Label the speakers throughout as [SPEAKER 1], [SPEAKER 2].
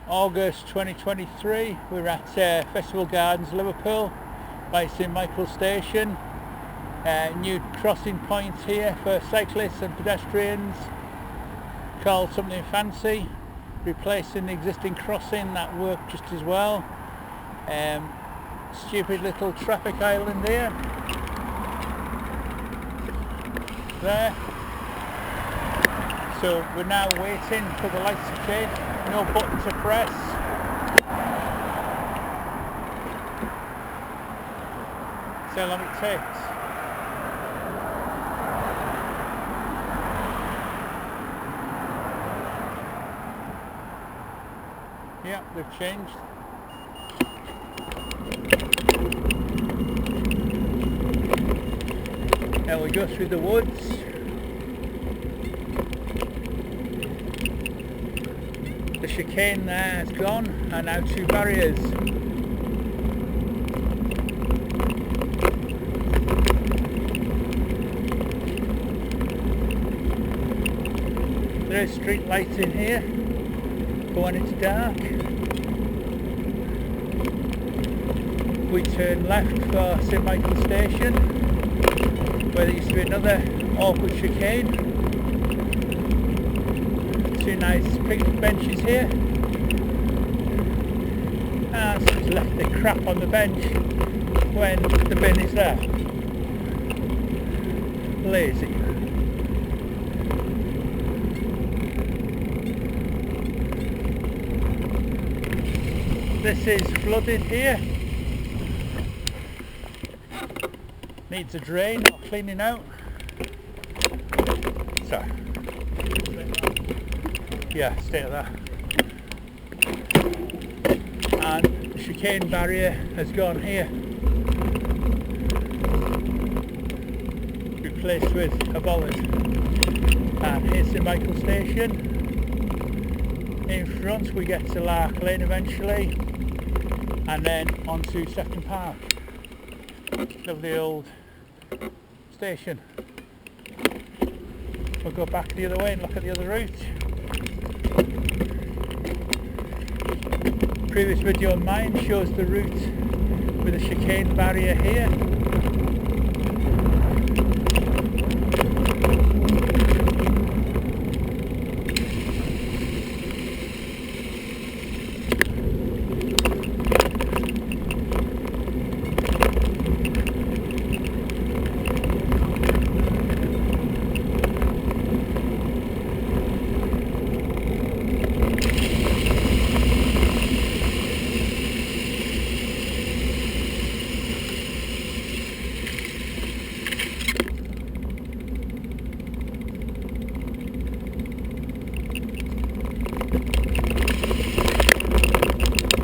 [SPEAKER 1] August 2023. We're at Festival Gardens, Liverpool, by St Michael's Station. New crossing point here for cyclists and pedestrians, called something fancy, replacing the existing crossing that worked just as well. Stupid little traffic island here. There. So we're now waiting for the lights to change. No button to press. See how long it takes. Yeah, they've changed. Now we go through the woods. The chicane there is gone, and now two barriers. There is street lights in here, but when it's dark, we turn left for St Michael's Station, where there used to be another awkward chicane. Two nice picnic benches here, and someone's left the crap on the bench when the bin is there. Lazy. This is flooded here. Needs a drain or cleaning out. So. Yeah, stay at that. And the chicane barrier has gone here, replaced with a bollard. And here's St Michael's Station. In front we get to Lark Lane eventually, and then onto Sefton Park. Lovely old station. We'll go back the other way and look at the other route. Previous video of mine shows the route with a chicane barrier here.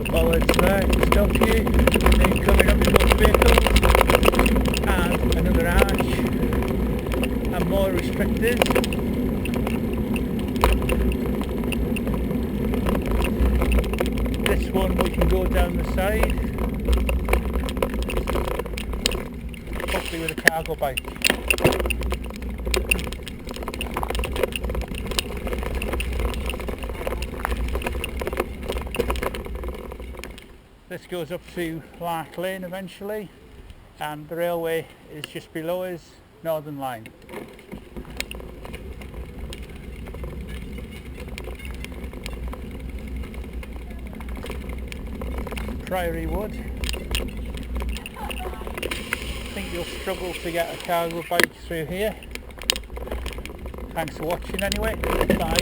[SPEAKER 1] Bollards there to stop you, then coming up to motor vehicles, and another arch, and more restrictors. This one we can go down the side, hopefully with a cargo bike. This goes up to Lark Lane eventually, and the railway is just below us, Northern Line. Priory Wood. I think you'll struggle to get a cargo bike through here. Thanks for watching anyway. Bye.